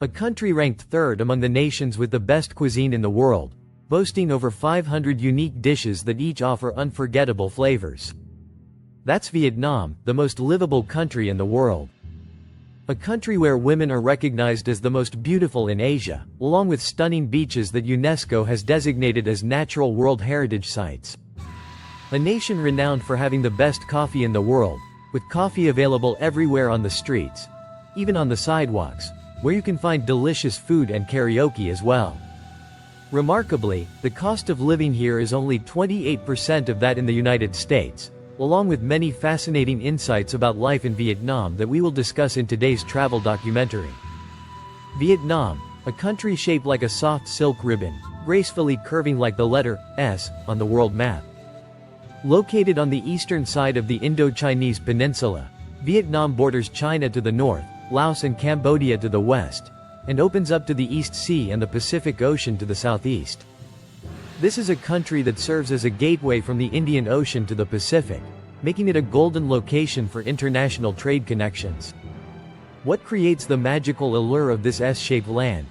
a country ranked third among the nations with the best cuisine in the world, boasting over 500 unique dishes that each offer unforgettable flavors. That's Vietnam, the most livable country in the world. A country where women are recognized as the most beautiful in Asia, along with stunning beaches that UNESCO has designated as natural World Heritage Sites. A nation renowned for having the best coffee in the world, with coffee available everywhere on the streets, even on the sidewalks, where you can find delicious food and karaoke as well. Remarkably, the cost of living here is only 28% of that in the United States, along with many fascinating insights about life in Vietnam that we will discuss in today's travel documentary. Vietnam, a country shaped like a soft silk ribbon, gracefully curving like the letter S on the world map. Located on the eastern side of the Indo-Chinese peninsula, Vietnam borders China to the north, Laos and Cambodia to the west, and opens up to the East Sea and the Pacific Ocean to the southeast. This is a country that serves as a gateway from the Indian Ocean to the Pacific, making it a golden location for international trade connections. What creates the magical allure of this S-shaped land?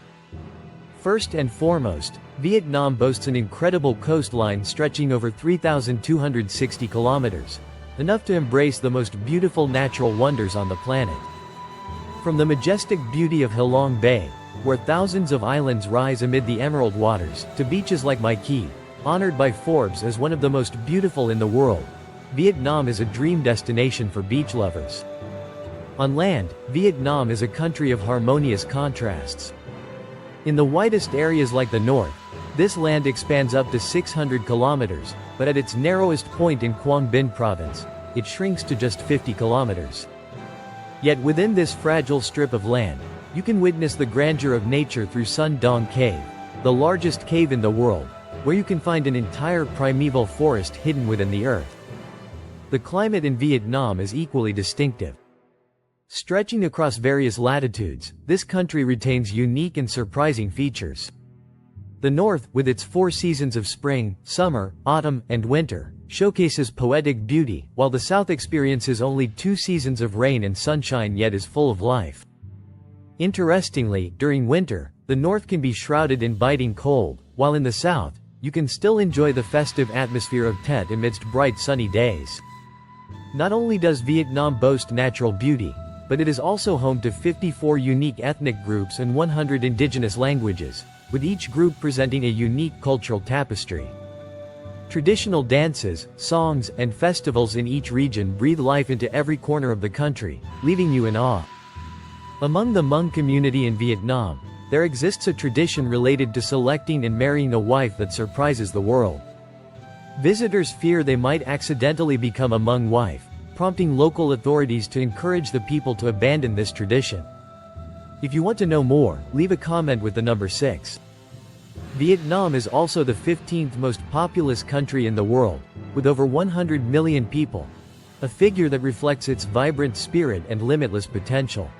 First and foremost, Vietnam boasts an incredible coastline stretching over 3,260 kilometers, enough to embrace the most beautiful natural wonders on the planet. From the majestic beauty of Halong Bay, where thousands of islands rise amid the emerald waters, to beaches like Mai Kea, honored by Forbes as one of the most beautiful in the world, Vietnam is a dream destination for beach lovers. On land, Vietnam is a country of harmonious contrasts. In the widest areas like the north, this land expands up to 600 kilometers, but at its narrowest point in Quang Binh province, it shrinks to just 50 kilometers. Yet within this fragile strip of land, you can witness the grandeur of nature through Sun Dong Cave, the largest cave in the world, where you can find an entire primeval forest hidden within the earth. The climate in Vietnam is equally distinctive. Stretching across various latitudes, this country retains unique and surprising features. The north, with its 4 seasons of spring, summer, autumn, and winter, showcases poetic beauty, while the south experiences only 2 seasons of rain and sunshine yet is full of life. Interestingly, during winter, the north can be shrouded in biting cold, while in the south, you can still enjoy the festive atmosphere of Tet amidst bright sunny days. Not only does Vietnam boast natural beauty, but it is also home to 54 unique ethnic groups and 100 indigenous languages, with each group presenting a unique cultural tapestry. Traditional dances, songs, and festivals in each region breathe life into every corner of the country, leaving you in awe. Among the Hmong community in Vietnam, there exists a tradition related to selecting and marrying a wife that surprises the world. Visitors fear they might accidentally become a Hmong wife, prompting local authorities to encourage the people to abandon this tradition. If you want to know more, leave a comment with the number 6. Vietnam is also the 15th most populous country in the world, with over 100 million people, a figure that reflects its vibrant spirit and limitless potential.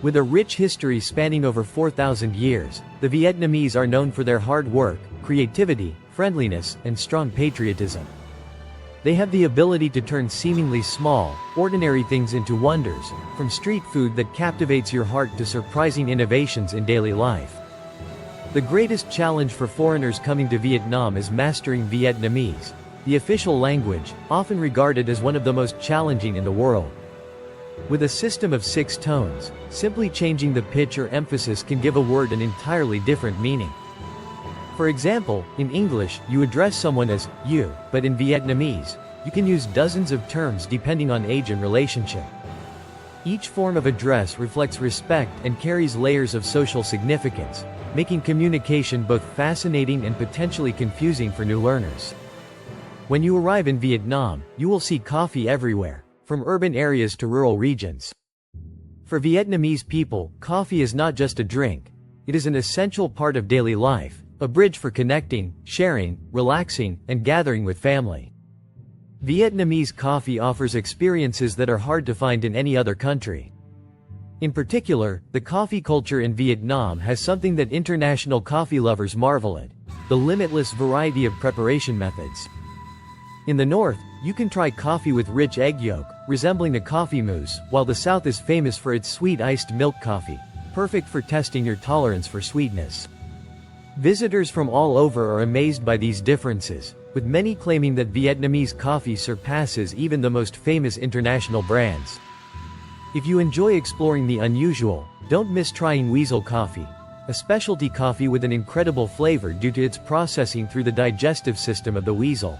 With a rich history spanning over 4,000 years, the Vietnamese are known for their hard work, creativity, friendliness, and strong patriotism. They have the ability to turn seemingly small, ordinary things into wonders, from street food that captivates your heart to surprising innovations in daily life. The greatest challenge for foreigners coming to Vietnam is mastering Vietnamese, the official language, often regarded as one of the most challenging in the world. With a system of 6 tones, simply changing the pitch or emphasis can give a word an entirely different meaning. For example, in English, you address someone as you, but in Vietnamese, you can use dozens of terms depending on age and relationship. Each form of address reflects respect and carries layers of social significance, making communication both fascinating and potentially confusing for new learners. When you arrive in Vietnam, you will see coffee everywhere, from urban areas to rural regions. For Vietnamese people, coffee is not just a drink, it is an essential part of daily life, a bridge for connecting, sharing, relaxing, and gathering with family. Vietnamese coffee offers experiences that are hard to find in any other country. In particular, the coffee culture in Vietnam has something that international coffee lovers marvel at: the limitless variety of preparation methods. In the north, you can try coffee with rich egg yolk, resembling a coffee mousse, while the south is famous for its sweet iced milk coffee, perfect for testing your tolerance for sweetness. Visitors from all over are amazed by these differences, with many claiming that Vietnamese coffee surpasses even the most famous international brands. If you enjoy exploring the unusual, don't miss trying Weasel Coffee, a specialty coffee with an incredible flavor due to its processing through the digestive system of the weasel.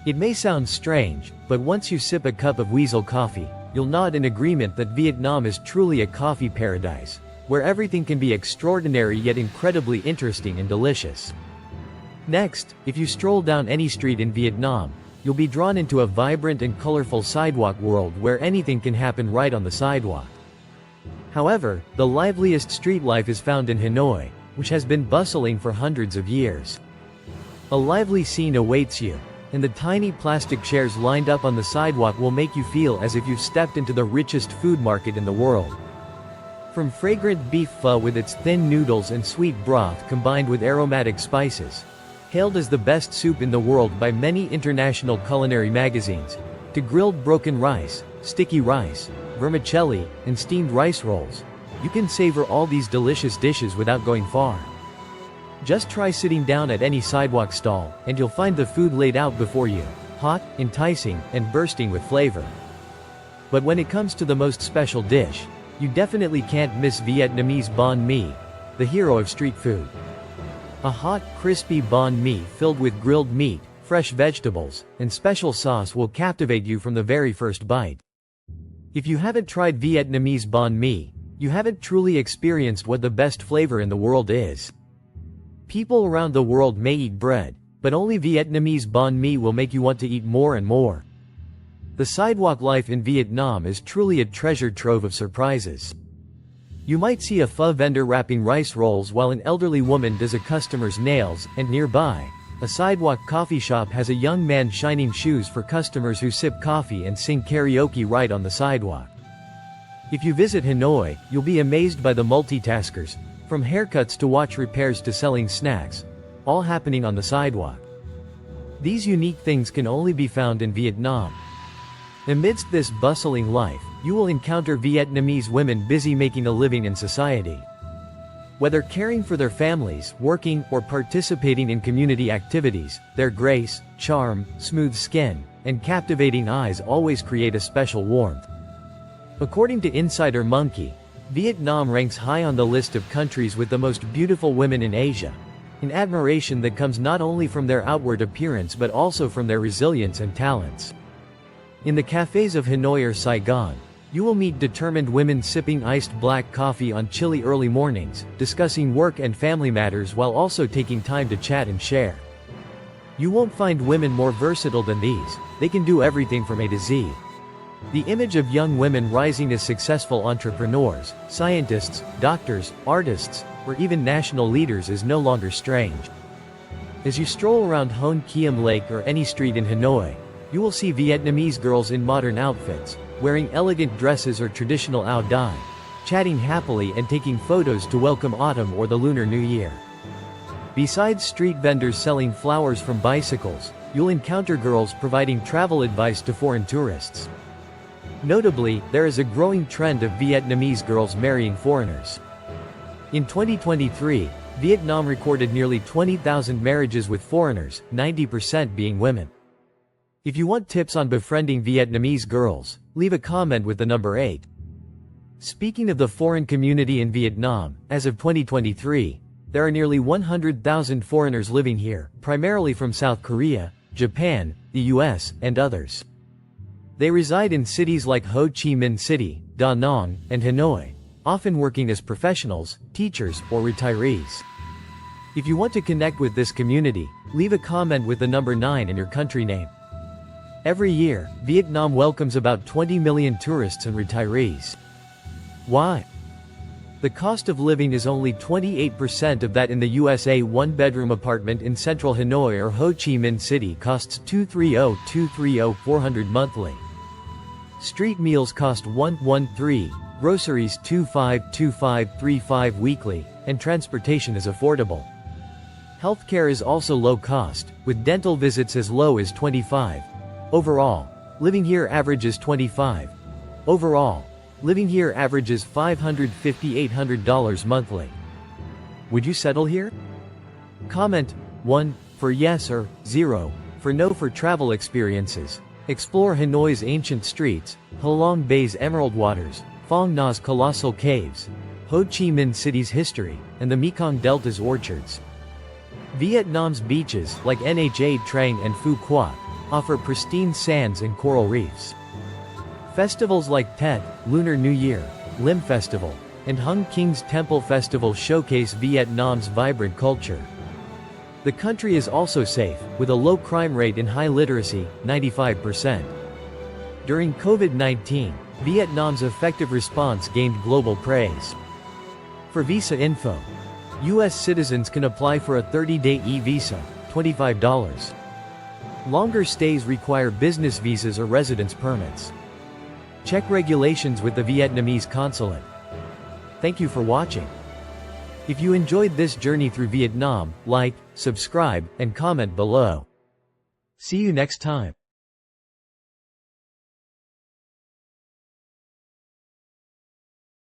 It may sound strange, but once you sip a cup of Weasel Coffee, you'll nod in agreement that Vietnam is truly a coffee paradise, where everything can be extraordinary yet incredibly interesting and delicious. Next, if you stroll down any street in Vietnam, you'll be drawn into a vibrant and colorful sidewalk world where anything can happen right on the sidewalk. However, the liveliest street life is found in Hanoi, which has been bustling for hundreds of years. A lively scene awaits you, and the tiny plastic chairs lined up on the sidewalk will make you feel as if you've stepped into the richest food market in the world. From fragrant beef pho with its thin noodles and sweet broth combined with aromatic spices, hailed as the best soup in the world by many international culinary magazines, to grilled broken rice, sticky rice, vermicelli, and steamed rice rolls, you can savor all these delicious dishes without going far. Just try sitting down at any sidewalk stall, and you'll find the food laid out before you, hot, enticing, and bursting with flavor. But when it comes to the most special dish, you definitely can't miss Vietnamese banh mi, the hero of street food. A hot, crispy banh mi filled with grilled meat, fresh vegetables, and special sauce will captivate you from the very first bite. If you haven't tried Vietnamese banh mi, you haven't truly experienced what the best flavor in the world is. People around the world may eat bread, but only Vietnamese banh mi will make you want to eat more and more. The sidewalk life in Vietnam is truly a treasure trove of surprises. You might see a pho vendor wrapping rice rolls while an elderly woman does a customer's nails, and nearby, a sidewalk coffee shop has a young man shining shoes for customers who sip coffee and sing karaoke right on the sidewalk. If you visit Hanoi, you'll be amazed by the multitaskers, from haircuts to watch repairs to selling snacks, all happening on the sidewalk. These unique things can only be found in Vietnam. Amidst this bustling life, you will encounter Vietnamese women busy making a living in society. Whether caring for their families, working, or participating in community activities, their grace, charm, smooth skin, and captivating eyes always create a special warmth. According to Insider Monkey, Vietnam ranks high on the list of countries with the most beautiful women in Asia, an admiration that comes not only from their outward appearance but also from their resilience and talents. In the cafes of Hanoi or Saigon, you will meet determined women sipping iced black coffee on chilly early mornings, discussing work and family matters while also taking time to chat and share. You won't find women more versatile than these. They can do everything from A to Z. The image of young women rising as successful entrepreneurs, scientists, doctors, artists, or even national leaders is no longer strange. As you stroll around Hoan Kiem Lake or any street in Hanoi, you will see Vietnamese girls in modern outfits, wearing elegant dresses or traditional áo dai, chatting happily and taking photos to welcome autumn or the Lunar New Year. Besides street vendors selling flowers from bicycles, you'll encounter girls providing travel advice to foreign tourists. Notably, there is a growing trend of Vietnamese girls marrying foreigners. In 2023, Vietnam recorded nearly 20,000 marriages with foreigners, 90% being women. If you want tips on befriending Vietnamese girls, leave a comment with the number 8. Speaking of the foreign community in Vietnam, as of 2023, there are nearly 100,000 foreigners living here, primarily from South Korea, Japan, the US, and others. They reside in cities like Ho Chi Minh City, Da Nang, and Hanoi, often working as professionals, teachers, or retirees. If you want to connect with this community, leave a comment with the number 9 and your country name. Every year, Vietnam welcomes about 20 million tourists and retirees. Why? The cost of living is only 28% of that in the USA. One-bedroom apartment in central Hanoi or Ho Chi Minh City costs $230,400 monthly. Street meals cost $113, groceries $25,3535 weekly, and transportation is affordable. Healthcare is also low cost, with dental visits as low as $25. Overall, living here averages $25. Overall, Living here averages $550–800 monthly. Would you settle here? Comment 1 for yes or 0 for no for travel experiences. Explore Hanoi's ancient streets, Halong Bay's emerald waters, Phang Nga's colossal caves, Ho Chi Minh City's history, and the Mekong Delta's orchards. Vietnam's beaches, like Nha Trang and Phu Quoc, offer pristine sands and coral reefs. Festivals like Tet, Lunar New Year, Lim Festival, and Hung King's Temple Festival showcase Vietnam's vibrant culture. The country is also safe, with a low crime rate and high literacy, 95%. During COVID-19, Vietnam's effective response gained global praise. For visa info, U.S. citizens can apply for a 30-day e-visa, $25. Longer stays require business visas or residence permits. Check regulations with the Vietnamese consulate. Thank you for watching. If you enjoyed this journey through Vietnam, like, subscribe, and comment below. See you next time.